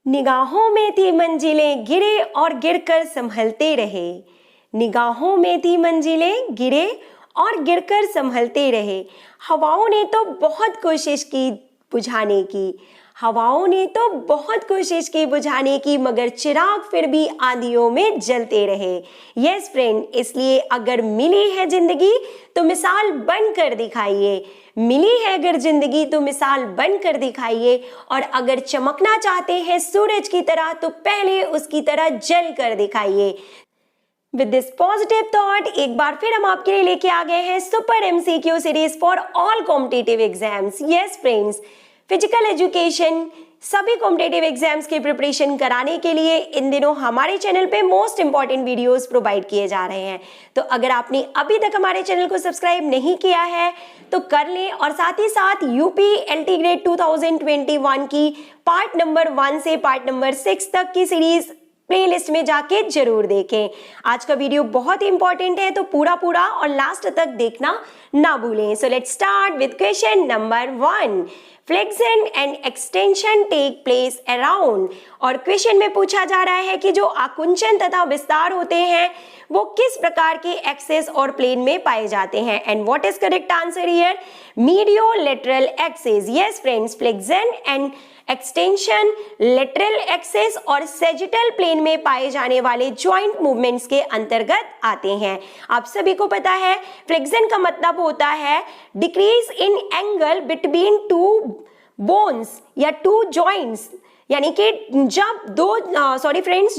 निगाहों में थी मंजिलें गिरे और गिरकर संभलते रहे। निगाहों में थी मंजिलें गिरे और गिरकर संभलते रहे। हवाओं ने तो बहुत कोशिश की बुझाने की, हवाओं ने तो बहुत कोशिश की बुझाने की, मगर चिराग फिर भी आंधियों में जलते रहे। यस फ्रेंड, इसलिए अगर मिली है जिंदगी तो मिसाल बनकर दिखाइए। मिली है अगर जिंदगी तो मिसाल बनकर दिखाइए। और अगर चमकना चाहते हैं सूरज की तरह तो पहले उसकी तरह जल कर दिखाइए। विद दिस पॉजिटिव थॉट एक बार फिर हम आपके लिए लेके आ गए हैं super MCQ series for all competitive exams. Yes friends, physical education सभी कॉम्पिटिटिव एग्जाम्स की प्रिपरेशन कराने के लिए इन दिनों हमारे चैनल पे मोस्ट इंपॉर्टेंट वीडियोस प्रोवाइड किए जा रहे हैं। तो अगर आपने अभी तक हमारे चैनल को सब्सक्राइब नहीं किया है तो कर लें, और साथ ही साथ यूपी एलटी ग्रेड 2021 की पार्ट नंबर 1 से पार्ट नंबर 6 तक की सीरीज प्लेलिस्ट में जाके जरूर देखें। आज का वीडियो बहुत ही इंपॉर्टेंट है तो पूरा और लास्ट तक देखना ना भूलें। So let's start with question number 1। Flexion and extension take place around. और क्वेश्चन में पूछा जा रहा है कि जो आकुंचन तथा विस्तार होते हैं वो किस प्रकार के एक्सेस और प्लेन में पाए जाते हैं। And what is correct answer here? Medio lateral axis. Yes friends, flexion and extension lateral axis और सेजिटल प्लेन में पाए जाने वाले जॉइंट मूवमेंट्स के अंतर्गत आते हैं। आप सभी को पता है फ्लेक्शन का मतलब होता है decrease in angle between two bones या टू जॉइंट्स, यानी कि जब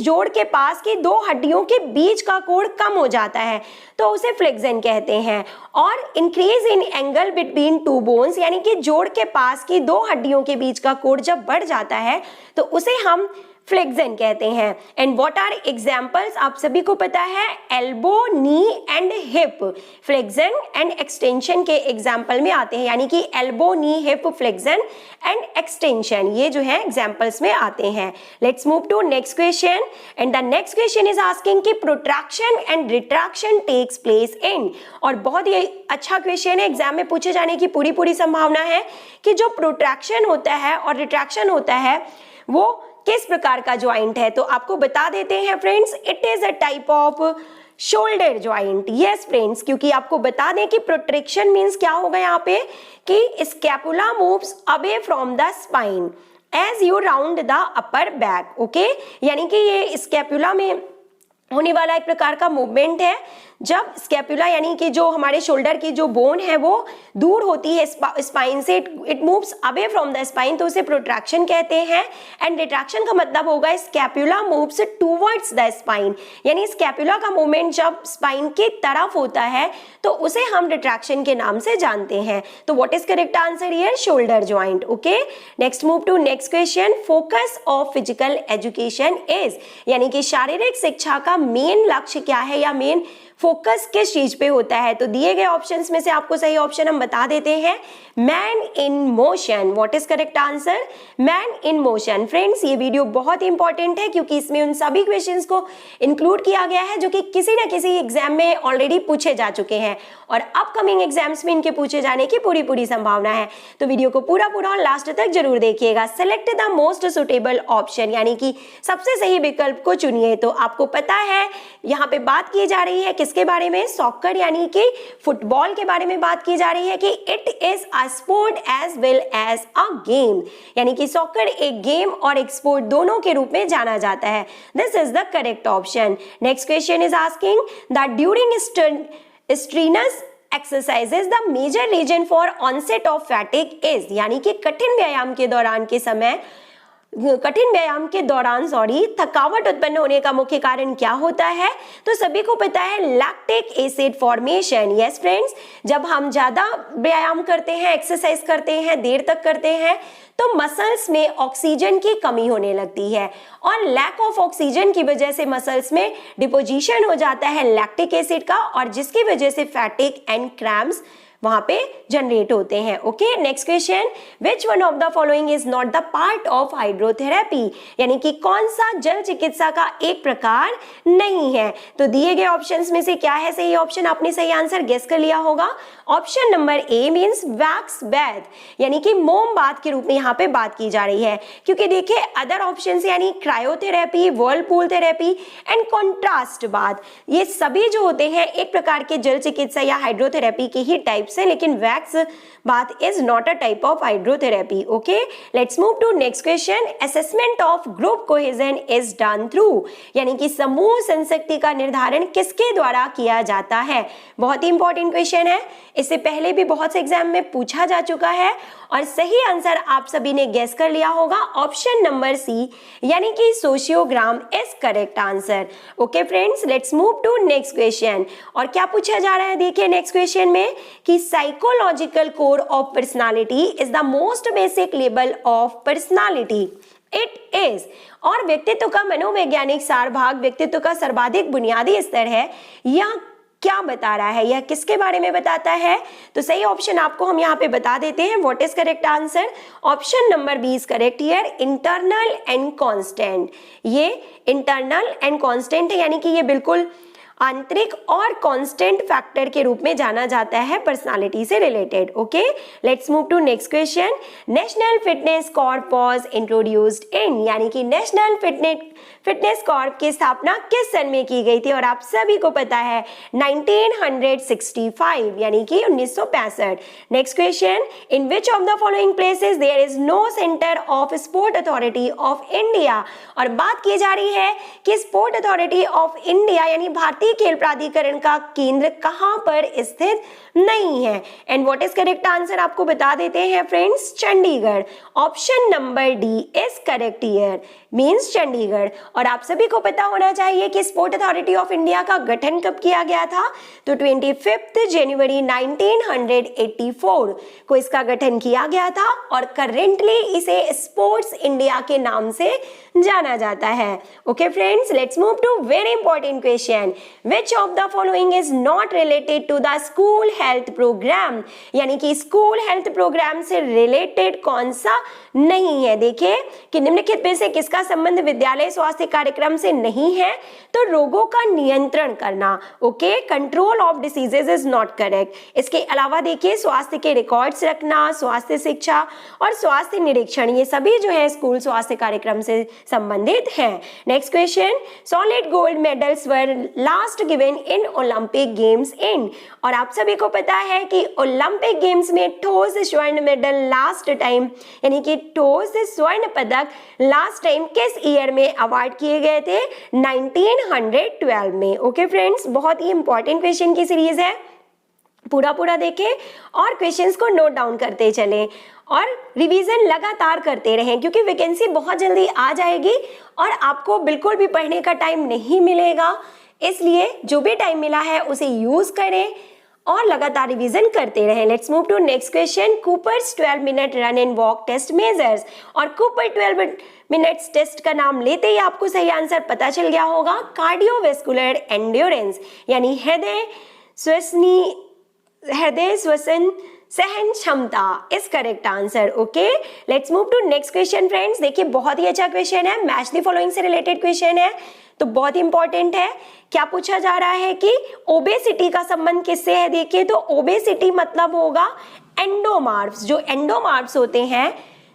जोड़ के पास की दो हड्डियों के बीच का कोण कम हो जाता है तो उसे फ्लेक्शन कहते हैं। और increase in angle between two bones, यानी कि जोड़ के पास की दो हड्डियों के बीच का कोण जब बढ़ जाता है तो उसे हम फ्लेक्शन कहते हैं। And what are examples? आप सभी को पता है elbow, knee and hip flexion and extension के एग्जांपल में आते हैं, यानी कि elbow, knee, hip, flexion and extension ये जो है एग्जांपल्स में आते हैं। Let's move to next question. And the next question is asking कि protraction and retraction takes place in. और बहुत ही अच्छा क्वेश्चन है, एग्जाम में पूछे जाने की पूरी संभावना है कि जो प्रोट्रैक्शन होता है और रिट्रैक्शन होता है वो किस प्रकार का ज्वाइंट है। तो आपको बता देते हैं friends, it is a type off shoulder joint. Yes friends, क्योंकि आपको बता दें कि प्रोट्रैक्शन मींस क्या होगा यहाँ पे कि scapula moves away from the spine as you round the upper back. Okay, यानी कि ये स्कैपुला में होने वाला एक प्रकार का मूवमेंट है जब स्कैपुला यानी कि जो हमारे शोल्डर की जो बोन है वो दूर होती है स्पाइन से, it moves away from the spine, तो उसे प्रोट्रैक्शन कहते हैं। एंड रिट्रैक्शन का मतलब होगा scapula moves towards the spine, यानी स्कैपुला का मूवमेंट जब स्पाइन की तरफ होता है तो उसे हम रिट्रैक्शन के नाम से जानते हैं। तो what is correct answer here? Shoulder joint. Okay, next move to next question. Focus of physical education is, यानी कि शारीरिक शिक्षा का मेन लक्ष्य क्या है या मेन फोकस किस चीज पे होता है। तो दिए गए ऑप्शंस में से आपको सही ऑप्शन हम बता देते हैं, man in motion. What is correct answer? Man in motion. Friends, ये वीडियो बहुत इंपॉर्टेंट है क्योंकि इसमें उन सभी क्वेश्चंस को इंक्लूड किया गया है जो कि किसी न किसी एग्जाम में ऑलरेडी पूछे जा चुके हैं और अपकमिंग एग्जाम्स में इनके पूछे जाने की पूरी संभावना है। तो वीडियो को पूरा और लास्ट तक जरूर देखिएगा। Select the most suitable option, यानी कि सबसे सही विकल्प को चुनिए। तो आपको पता है यहाँ पे बात की जा रही है किसके बारे में? सॉकर, यानी कि फुटबॉल के बारे में बात की जा रही है कि it is a sport as well as a game, यानी कि सॉकर एक गेम और एक स्पोर्ट दोनों के रूप में जाना जाता है। This is the correct option. Next question is asking that during strenuous exercises the major reason for onset of fatigue is, यानी कि कठिन व्यायाम के दौरान थकावट उत्पन्न होने का मुख्य कारण क्या होता है? तो सभी को पता है lactic acid formation. Yes friends, जब हम ज्यादा व्यायाम करते हैं, एक्सरसाइज करते हैं, देर तक करते हैं तो मसल्स में ऑक्सीजन की कमी होने लगती है और लैक ऑफ ऑक्सीजन की वजह से मसल्स में डिपोजिशन हो जाता है लैक्टिक एसिड का, और जिसकी वजह से फैटिग एंड क्रैम्प्स वहां पे जनरेट होते हैं। Okay, next question, which one of the following is not the part of hydrotherapy, यानी कि कौन सा जल चिकित्सा का एक प्रकार नहीं है। तो दिए गए ऑप्शंस में से क्या है सही ऑप्शन, आपने सही आंसर गेस कर लिया होगा। Option number A means wax bath, यानी कि मोम बाथ के रूप में यहाँ पे बात की जा रही है, क्योंकि देखिए अदर ऑप्शंस यानी cryotherapy, Whirlpool therapy and contrast bath, ये सभी जो होते हैं एक प्रकार के जल चिकित्सा या हाइड्रोथेरेपी के ही टाइप्स है, लेकिन wax bath is not a type of hydrotherapy. Okay, let's move to next question. Assessment of group cohesion is done through, यानी कि समूह संशक्ति का निर्धारण किसके द्वारा किया जाता है। बहुत ही इंपॉर्टेंट क्वेश्चन है, इससे पहले भी बहुत से एग्जाम में पूछा जा चुका है और सही आंसर आप सभी ने गेस कर लिया होगा। ऑप्शन नंबर सी यानी कि sociogram is correct answer. Okay friends, let's move to next question. और क्या पूछा जा रहा है देखिए नेक्स्ट क्वेश्चन में कि psychological core of personality is the most basic level of personality. It is, और व्यक्तित्व का मनोवैज्ञानिक सार भाग व्यक्तित्व का सर्वाधिक बुनियादी स्तर है। यह क्या बता रहा है, यह किसके बारे में बताता है। तो सही ऑप्शन आपको हम यहाँ पे बता देते हैं। What is correct answer, option number B is correct here, internal and constant. ये इंटरनल एंड कांस्टेंट है, यानी कि ये बिल्कुल आंतरिक और कांस्टेंट फैक्टर के रूप में जाना जाता है पर्सनालिटी से related. Okay, let's move to next question. National fitness corps was introduced in, यानी कि नेशनल फिटनेस कॉर्प की स्थापना किस सन में की गई थी। और आप सभी को पता है 1965, यानी कि 1965। Next question, in which of the following places there is no centre of sport authority of India. और बात की जा रही है कि स्पोर्ट अथॉरिटी ऑफ इंडिया यानी भारतीय खेल प्राधिकरण का केंद्र कहां पर स्थित नहीं है। And what is correct answer आपको बता देते हैं friends, Chandigarh. Option number D is correct here, means Chandigarh. और आप सभी को पता होना चाहिए कि स्पोर्ट अथॉरिटी ऑफ इंडिया का गठन कब किया गया था। तो 25 जनवरी 1984 को इसका गठन किया गया था और करेंटली इसे स्पोर्ट्स इंडिया के नाम से जाना जाता है। Okay friends, let's move to very important question. Which of the following is not related to the school health program, यानी कि स्कूल हेल्थ प्रोग्राम से रिलेटेड कौन सा नहीं है। देखिए कि निम्नलिखित में से किसका संबंध विद्यालय स्वास्थ्य कार्यक्रम से नहीं है। तो रोगों का नियंत्रण करना, okay, control of diseases is not correct. इसके अलावा देखिए स्वास्थ्य के रिकॉर्ड्स रखना, स्वास्थ्य शिक्षा और स्वास्थ्य निरीक्षण, ये सभी जो है स्कूल स्वास्थ्य कार्यक्रम से संबंधित हैं। Next question, solid gold medals were last given in Olympic games in. और आप सभी को पता है कि ओलंपिक गेम्स में ठोस स्वर्ण मेडल लास्ट टाइम, यानी कि ठोस स्वर्ण पदक लास्ट टाइम किस ईयर में अवार्ड किए गए थे, 1912 में। ओके फ्रेंड्स, बहुत ही इंपॉर्टेंट क्वेश्चन की सीरीज है, पूरा देखें और क्वेश्चंस को नोट डाउन करते चलें और रिवीजन लगातार करते रहें, क्योंकि वैकेंसी बहुत जल्दी आ जाएगी और आपको बिल्कुल भी पढ़ने का टाइम नहीं मिलेगा। इसलिए जो भी टाइम मिला है उसे यूज करें और लगातार रिवीजन करते रहें। Let's move to next question. Cooper's 12 minute run and walk test measures. और कूपर 12 मिनट्स टेस्ट का नाम लेते ही आपको सही आंसर पता चल गया होगा, कार्डियोवेस्कुलर एंड्योरेंस, यानी हृदय श्वसन सहन क्षमता is correct answer. Okay, let's move to next question friends. देखिए बहुत ही अच्छा क्वेश्चन है, मैच द फॉलोइंग से रिलेटेड क्वेश्चन है, तो बहुत इंपॉर्टेंट है। क्या पूछा जा रहा है कि ओबेसिटी का संबंध किससे है। देखिए तो ओबेसिटी मतलब होगा एंडोमार्फ्स, जो एंडोमार्फ्स होते हैं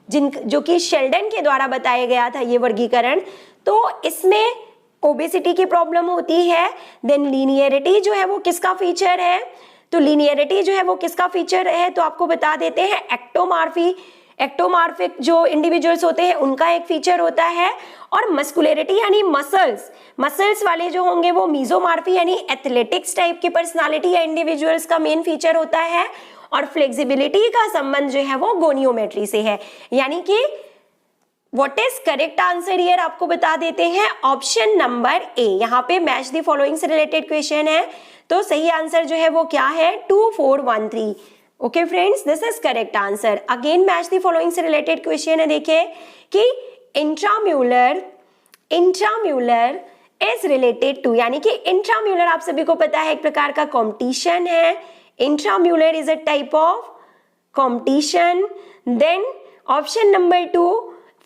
जो कि शेल्डन के द्वारा बताया गया था ये वर्गीकरण, तो इसमें ओबेसिटी की प्रॉब्लम होती है। देन लीनियरिटी जो है वो किसका फीचर है, तो लीनियरिटी जो है वो किसका फीचर है, तो आपको बता देते हैं एक्टोमार्फिक जो इंडिविजुअल्स होते हैं उनका एक फीचर होता है। और मस्कुलरिटी यानी मसल्स वाले जो होंगे वो मीजोमार्फी यानी एथलेटिक्स टाइप की पर्सनालिटी या इंडिविजुअल्स का मेन फीचर होता है। और फ्लेक्सिबिलिटी का संबंध जो है वो गोनियोमेट्री से है, यानी कि what is correct answer here आपको बता देते हैं, ऑप्शन नंबर ए। यहाँ पे मैच द फॉलोइंग से रिलेटेड क्वेश्चन है, तो सही आंसर जो है वो क्या है, 2413। Okay friends, this is correct answer. Again match the following से रिलेटेड क्वेश्चन है, देखिए कि इंट्राम्यूलर इज रिलेटेड टू, यानी कि इंट्राम्यूलर आप सभी को पता है एक प्रकार का कॉम्पिटिशन है, intramural is a type of competition. Then option number 2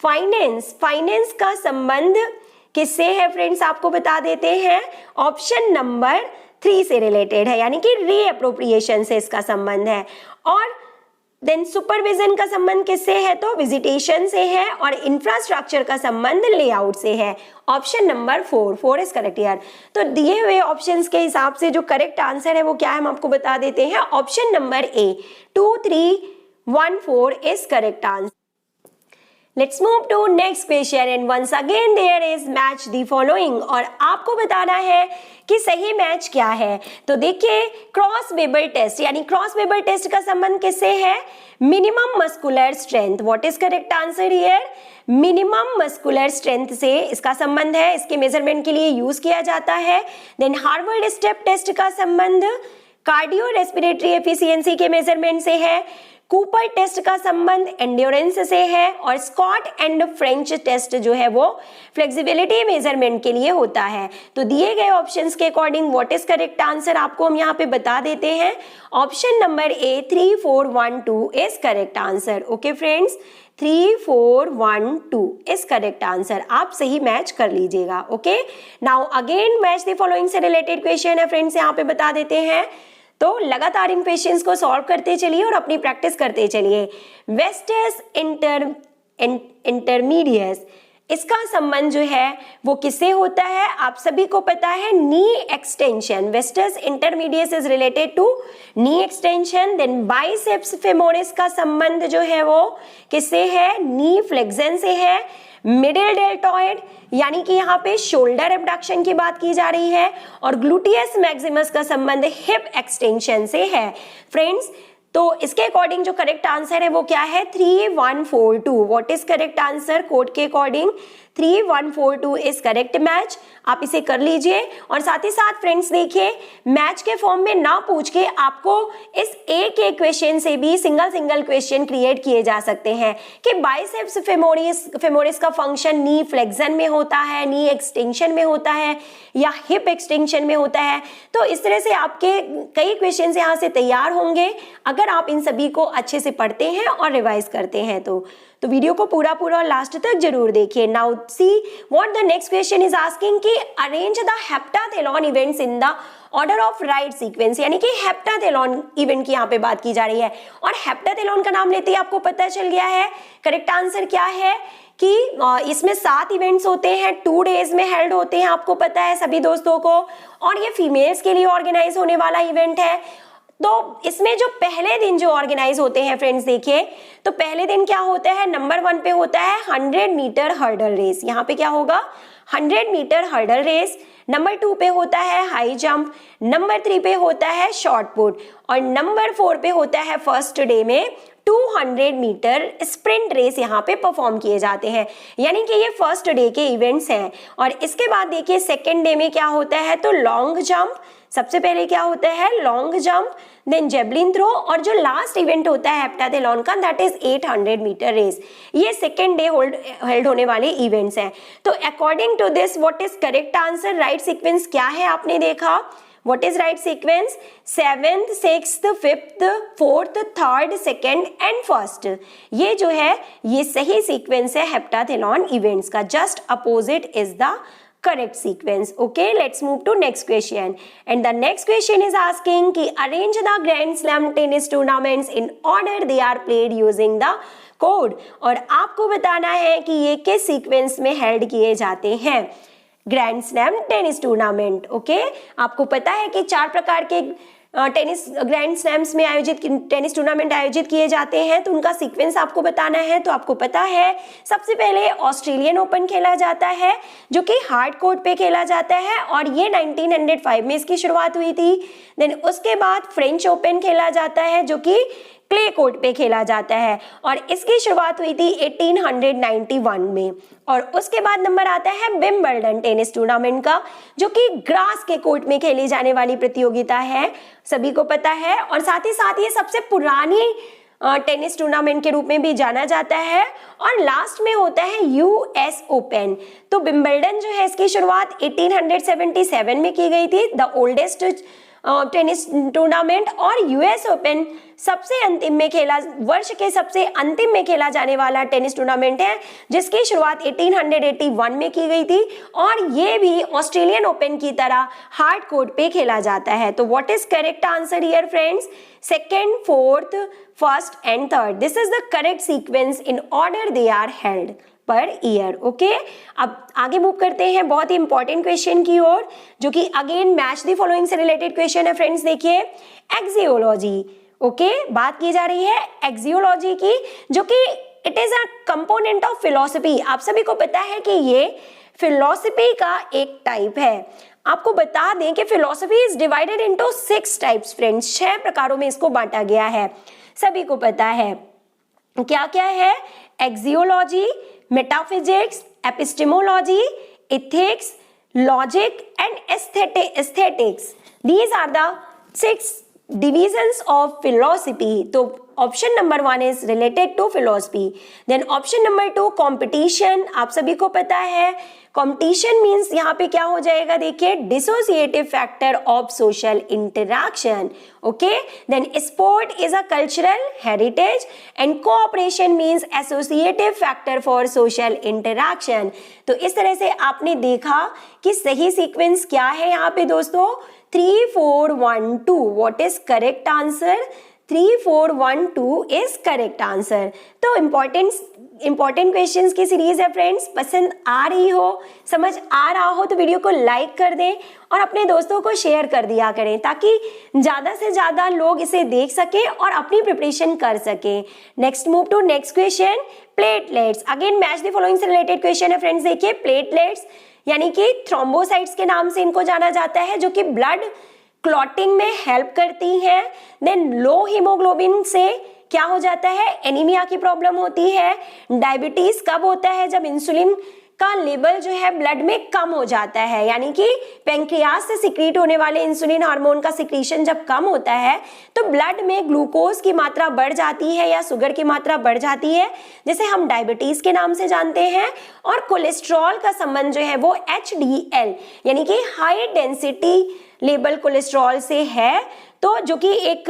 finance, finance का संबंध किससे है फ्रेंड्स आपको बता देते हैं, ऑप्शन नंबर 3 से रिलेटेड है, यानी कि रीअप्रोप्रिएशन से इसका संबंध है। और देन सुपरविजन का संबंध किससे है, तो विजिटेशन से है। और इंफ्रास्ट्रक्चर का संबंध लेआउट से है, ऑप्शन नंबर 4 इज करेक्ट यार। तो दिए हुए ऑप्शंस के हिसाब से जो करेक्ट आंसर है वो क्या है हम आपको बता देते हैं, option number A 2, 3, 1, 4 is correct answer. Let's move to next question and once again there is match the following और आपको बताना है कि सही मैच क्या है। तो देखिए क्रॉस वेबर टेस्ट, यानी क्रॉस वेबर टेस्ट का संबंध किससे है, minimum muscular strength. What is correct answer here, minimum muscular strength से इसका संबंध है, इसके मेजरमेंट के लिए यूज किया जाता है। देन हार्वर्ड स्टेप टेस्ट का संबंध कार्डियो रेस्पिरेटरी एफिशिएंसी के मेजरमेंट से है। कूपर टेस्ट का संबंध एंड्योरेंस से है। और स्कॉट एंड फ्रेंच टेस्ट जो है वो फ्लेक्सिबिलिटी मेजरमेंट के लिए होता है। तो दिए गए ऑप्शंस के according what is correct answer आपको हम यहाँ पे बता देते हैं, option number A 3, 4, 1, 2 is correct answer. Okay friends, 3, 4, 1, 2 is correct answer, आप सही मैच कर लीजिएगा। Okay, now again match the following से रिलेटेड क्वेश्चन है फ्रेंड्स, यहाँ पे बता देते हैं। तो लगातार इन क्वेश्चंस को सॉल्व करते चलिए और अपनी प्रैक्टिस करते चलिए। वेस्टस इंटरमीडियस, इसका संबंध जो है वो किससे होता है, आप सभी को पता है, knee extension. Vastus intermedius is related to knee extension. Then biceps femoris का संबंध जो है वो किससे है, नी फ्लेक्सन से है। मिडिल डेल्टॉइड, यानी कि यहाँ पे शोल्डर एबडक्शन की बात की जा रही है। और ग्लूटियस मैक्सिमस का संबंध हिप एक्सटेंशन से है फ्रेंड्स। तो इसके अकॉर्डिंग जो करेक्ट आंसर है वो क्या है, 3, 1, 4, 2। What is correct answer, code के अकॉर्डिंग 3, 1, 4, 2 इज करेक्ट मैच, आप इसे कर लीजिए। और साथ ही साथ फ्रेंड्स देखिए, मैच के फॉर्म में ना पूछ के आपको इस एक एक क्वेश्चन से भी सिंगल क्वेश्चन क्रिएट किए जा सकते हैं कि बाइसेप्स फेमोरिस का फंक्शन नी फ्लेक्सन में होता है, नी एक्सटेंशन में होता है या हिप एक्सटेंशन में होता है। तो इस तरह से आपके कई क्वेश्चन यहाँ से तैयार होंगे अगर आप इन सभी को अच्छे से पढ़ते हैं और रिवाइज करते हैं। तो वीडियो को पूरा लास्ट तक जरूर देखिए। Now see what the next question is asking कि arrange the heptathlon events in the order of right sequence, यानी कि हेप्टाथेलॉन इवेंट की यहाँ पे बात की जा रही है। और हेप्टाथेलॉन का नाम लेते ही आपको पता चल गया है करेक्ट आंसर क्या है कि इसमें 7 इवेंट्स होते हैं, 2 डेज में हेल्ड होते हैं, आपको पता है सभी दोस्तों को। और ये फीमेल्स के लिए ऑर्गेनाइज होने वाला इवेंट है। तो इसमें जो पहले दिन जो ऑर्गेनाइज होते हैं फ्रेंड्स देखिए, तो पहले दिन क्या होता है, नंबर 1 पे होता है 100 मीटर हर्डल रेस। यहाँ पे क्या होगा, 100 मीटर हर्डल रेस। नंबर 2 पे होता है हाई जंप। नंबर 3 पे होता है शॉर्ट पुट। और नंबर 4 पे होता है फर्स्ट डे में 200 मीटर स्प्रिंट रेस यहाँ पे परफॉर्म किए जाते हैं, यानी कि ये फर्स्ट डे के इवेंट्स हैं। और इसके बाद देखिए सेकेंड डे में क्या होता है, तो लॉन्ग जंप। सबसे पहले क्या होता है, long jump, then javelin throw, और जो लास्ट इवेंट होता है हेप्टाथेलॉन का दैट इज 800 मीटर रेस। ये सेकेंड डे हेल्ड होने वाले इवेंट्स हैं। तो according to this what is correct answer, right sequence क्या है आपने देखा, what is right sequence, 7th, 6th, 5th, 4th, 3rd, 2nd and 1st। ये जो है ये सही सीक्वेंस है हेप्टाथेलॉन इवेंट्स का। Just opposite is the correct sequence. Okay, let's move to next question. And the next question is asking कि arrange the Grand Slam tennis tournaments in order they are played using the code. और आपको बताना है कि ये किस sequence में held किए जाते हैं grand slam tennis tournament. Okay, आपको पता है कि 4 प्रकार के टेनिस ग्रैंड स्लैम्स में आयोजित टेनिस टूर्नामेंट आयोजित किए जाते हैं, तो उनका सीक्वेंस आपको बताना है। तो आपको पता है सबसे पहले ऑस्ट्रेलियन ओपन खेला जाता है जो कि हार्ड कोर्ट पे खेला जाता है, और ये 1905 में इसकी शुरुआत हुई थी। देन उसके बाद फ्रेंच ओपन खेला जाता है जो कि क्ले कोर्ट पे खेला जाता है, और इसकी शुरुआत हुई थी 1891 में। और उसके बाद नंबर आता है विंबलडन टेनिस टूर्नामेंट का, जो कि ग्रास के कोर्ट में खेली जाने वाली प्रतियोगिता है, सभी को पता है। और साथ ही साथ ये सबसे पुरानी टेनिस टूर्नामेंट के रूप में भी जाना जाता है। और लास्ट में होता है यूएस ओपन। तो विंबलडन जो है इसकी शुरुआत 1877 में की गई थी। द ओल्डेस्ट टेनिस टूर्नामेंट और यूएस ओपन सबसे अंतिम में खेला, वर्ष के सबसे अंतिम में खेला जाने वाला टेनिस टूर्नामेंट है, जिसकी शुरुआत 1881 में की गई थी और ये भी ऑस्ट्रेलियन ओपन की तरह हार्ड कोर्ट पे खेला जाता है। तो what is correct answer here friends? Second, fourth, first and third, this is the correct sequence in order they are held per year. Okay, अब आगे मूव करते हैं बहुत ही इंपॉर्टेंट क्वेश्चन की ओर, जो कि अगेन मैच द फॉलोइंग से related question है फ्रेंड्स। देखिए, एक्सियोलॉजी। ओके, बात की जा रही है एक्सियोलॉजी की, जो कि it is a component of philosophy. आप सभी को पता है कि ये फिलॉसफी का एक टाइप है। आपको बता दें कि philosophy is divided into 6 types friends, 6 प्रकारों में इसको बांटा गया है, सभी को पता है। क्या क्या है? Axiology, metaphysics, epistemology, ethics, logic and aesthetics. These are the 6 divisions of philosophy. तो option number 1 is related to philosophy. Then option number 2 competition. आप सभी को पता है competition means यहाँ पे क्या हो जाएगा? देखिए, dissociative factor of social interaction. Okay. Then sport is a cultural heritage and cooperation means associative factor for social interaction. तो इस तरह से आपने देखा कि सही सीक्वेंस क्या है यहाँ पे दोस्तों? 3, 4, 1, 2. What is correct answer? 3, 4, 1, 2 is correct answer. तो इंपॉर्टेंट क्वेश्चंस की सीरीज है फ्रेंड्स। पसंद आ रही हो, समझ आ रहा हो तो वीडियो को लाइक कर दें और अपने दोस्तों को शेयर कर दिया करें, ताकि ज़्यादा से ज़्यादा लोग इसे देख सकें और अपनी प्रिपरेशन कर सकें। Next move to next question, platelets. Again match the following से रिलेटेड क्वेश्चन है फ्रेंड्स। देखिए, प्लेटलेट्स यानी कि थ्रोम्बोसाइट्स के नाम से इनको जाना जाता है, जो कि ब्लड क्लॉटिंग में हेल्प करती हैं। देन लो हीमोग्लोबिन से क्या हो जाता है? एनीमिया की प्रॉब्लम होती है। डायबिटीज कब होता है? जब इंसुलिन का लेवल जो है ब्लड में कम हो जाता है, यानी कि पैंक्रियाज से सिक्रीट होने वाले इंसुलिन हार्मोन का सिक्रीशन जब कम होता है तो ब्लड में ग्लूकोज की मात्रा बढ़ जाती है या शुगर की मात्रा बढ़ जाती है, जिसे हम डायबिटीज के नाम से जानते हैं। और कोलेस्ट्रॉल का संबंध जो है वो HDL यानी कि हाई डेंसिटी लेवल कोलेस्ट्रॉल से है, तो जो कि एक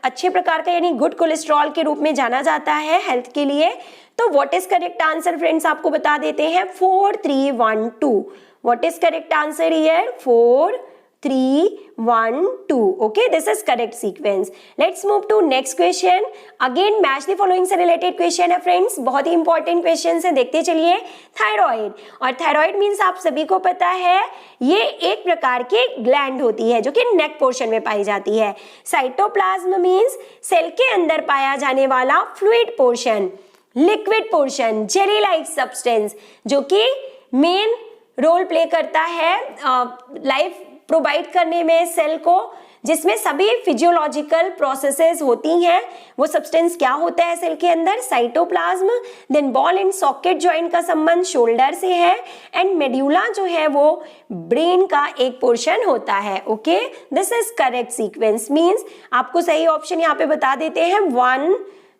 अच्छे प्रकार का यानी गुड कोलेस्ट्रॉल के रूप में जाना जाता है हेल्थ के लिए। तो what is correct answer friends आपको बता देते हैं, 4, 3, 1, 2। What is correct answer here? 4, 3, 1, 2. Okay, this is correct sequence. Let's move to next question. Again match the following से related question है फ्रेंड्स, बहुत ही इंपॉर्टेंट क्वेश्चन है, देखते चलिए। थायराइड, और थायराइड मीन्स आप सभी को पता है ये एक प्रकार की ग्लैंड होती है जो कि नेक पोर्शन में पाई जाती है। साइटोप्लाज्म मीन्स सेल के अंदर पाया जाने वाला fluid portion, liquid portion, jelly like substance, जो कि मेन रोल प्ले करता है लाइफ प्रोवाइड करने में सेल को, जिसमें सभी फिजियोलॉजिकल प्रोसेसेस होती हैं। वो सब्सटेंस क्या होता है सेल के अंदर? Cytoplasm. Then ball and socket joint का संबंध शोल्डर से है, एंड मेड्यूला जो है वो ब्रेन का एक पोर्शन होता है। Okay, this is correct sequence. Means आपको सही ऑप्शन यहाँ पे बता देते हैं 1,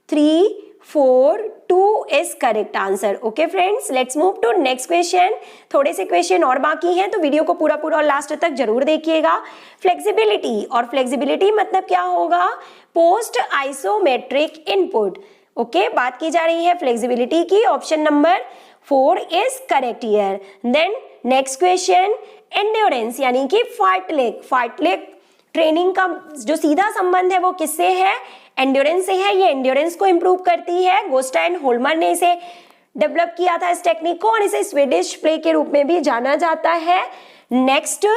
3, 4, 2 is correct answer. Okay friends, let's move to next question. थोड़े से क्वेश्चन और बाकी हैं तो वीडियो को पूरा और लास्ट तक जरूर देखिएगा। फ्लेक्सिबिलिटी, और फ्लेक्सिबिलिटी मतलब क्या होगा? Post isometric input. ओके, बात की जा रही है फ्लेक्सिबिलिटी की। Option number 4 is correct here. Then next question, endurance यानी कि फार्टलेग ट्रेनिंग का जो सीधा संबंध है वो किससे है? एंड्योरेंस से है। ये एंड्योरेंस को इंप्रूव करती है। गोस्टा एंड होल्मर ने इसे डेवलप किया था इस टेक्निक को, और इसे स्वीडिश प्ले के रूप में भी जाना जाता है। नेक्स्ट,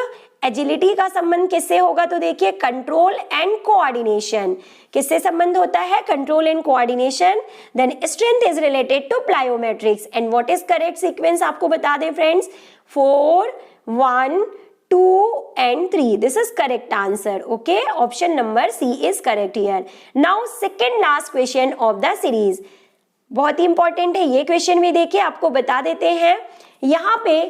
एजिलिटी का संबंध किससे होगा? तो देखिए, कंट्रोल एंड कोऑर्डिनेशन। किससे संबंध होता है? Control and coordination. Then strength is related to plyometrics. And what is correct sequence आपको बता दें friends, 4, 1, 2 and 3. This is correct answer. Okay, option number C is correct here. Now second last question of the series. बहुत ही important है ये question भी, देखिए आपको बता देते हैं। यहाँ पे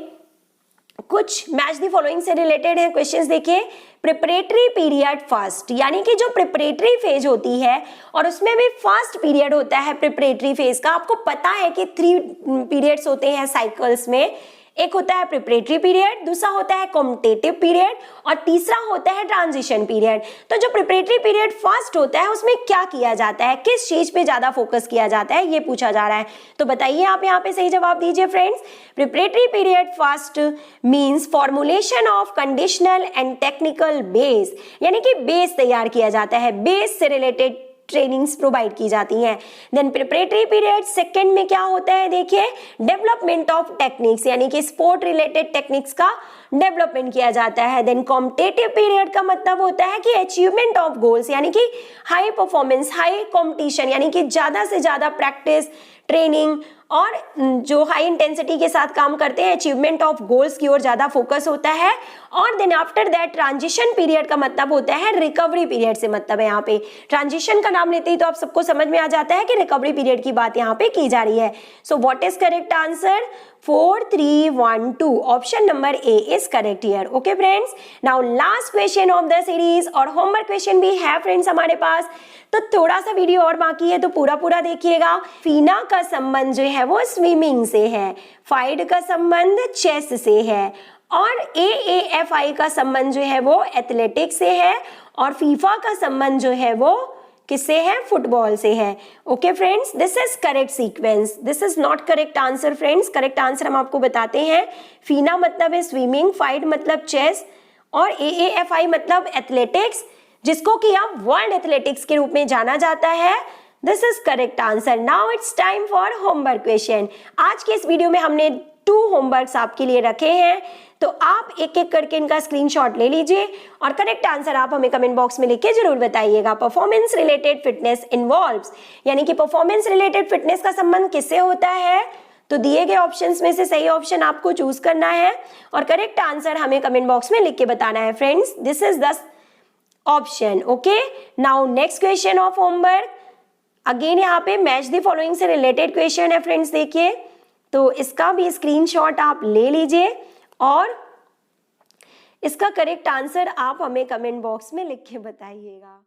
कुछ मैच द फॉलोइंग से रिलेटेड है क्वेश्चंस। देखिए, प्रिपरेटरी पीरियड फर्स्ट, यानी कि जो प्रिपरेटरी फेज होती है और उसमें भी फर्स्ट पीरियड होता है प्रिपरेटरी फेज का। आपको पता है कि 3 पीरियड्स होते हैं साइकिल्स में, एक होता है प्रिपरेटरी पीरियड, दूसरा होता है कॉम्पिटिटिव पीरियड और तीसरा होता है ट्रांजिशन पीरियड। तो जो प्रिपरेटरी पीरियड फर्स्ट होता है उसमें क्या किया जाता है, किस चीज पे ज्यादा फोकस किया जाता है, ये पूछा जा रहा है। तो बताइए आप यहाँ पे सही जवाब दीजिए friends. Preparatory period first means formulation of conditional and technical base, यानी कि बेस तैयार किया जाता है, बेस से रिलेटेड ट्रेनिंग्स प्रोवाइड की जाती हैं। देन प्रिपरेटरी पीरियड सेकंड में क्या होता है, देखिए डेवलपमेंट ऑफ टेक्निक्स, यानी कि स्पोर्ट रिलेटेड टेक्निक्स का डेवलपमेंट किया जाता है। देन कॉम्पिटिटिव पीरियड का मतलब होता है कि अचीवमेंट ऑफ गोल्स, यानी कि हाई परफॉर्मेंस, हाई कॉम्पिटिशन, यानी कि ज्यादा से ज्यादा प्रैक्टिस, ट्रेनिंग और जो हाई इंटेंसिटी के साथ काम करते हैं, अचीवमेंट ऑफ गोल्स की ओर ज्यादा फोकस होता है। और then after that transition period का मतलब होता है रिकवरी पीरियड से मतलब है यहाँ पे। ट्रांजिशन का नाम लेते ही तो आप सबको समझ में आ जाता है कि रिकवरी पीरियड की बात यहाँ पे की जा रही है। So what is correct answer? 4, 3, 1, 2 option number A is correct here. Okay friends, now last question of the series और होमवर्क क्वेश्चन भी है फ्रेंड्स हमारे पास, तो थोड़ा सा वीडियो और बाकी है तो पूरा देखिएगा। फीना का संबंध जो है वो स्विमिंग से है, फाइड का संबंध चेस से है और AAFI का संबंध जो है वो एथलेटिक्स से है और फीफा का संबंध जो है वो किससे है? फुटबॉल से है। Okay friends, this is correct sequence, this is not correct answer friends. Correct answer हम आपको बताते हैं। फीना मतलब है स्विमिंग, फाइड मतलब चेस और AAFI मतलब एथलेटिक्स, जिसको कि आप वर्ल्ड एथलेटिक्स के रूप में जाना जाता है। This is correct answer. Now it's time for homework question. आज के इस वीडियो में हमने 2 होमवर्क्स आपके लिए रखे हैं, तो आप एक एक करके इनका स्क्रीनशॉट ले लीजिए और करेक्ट आंसर आप हमें कमेंट बॉक्स में लिख के जरूर बताइएगा। परफॉर्मेंस रिलेटेड फिटनेस इन्वॉल्व्स, यानी कि परफॉर्मेंस रिलेटेड फिटनेस का संबंध किससे होता है? तो दिए गए ऑप्शंस में से सही ऑप्शन आपको चूज करना है और करेक्ट आंसर हमें कमेंट बॉक्स में लिख के बताना है friends. This is the option. Okay, now next question of homework, again यहाँ पे मैच द फॉलोइंग से रिलेटेड क्वेश्चन है फ्रेंड्स। देखिए, तो इसका भी स्क्रीनशॉट आप ले लीजिए और इसका करेक्ट आंसर आप हमें कमेंट बॉक्स में लिख के बताइएगा।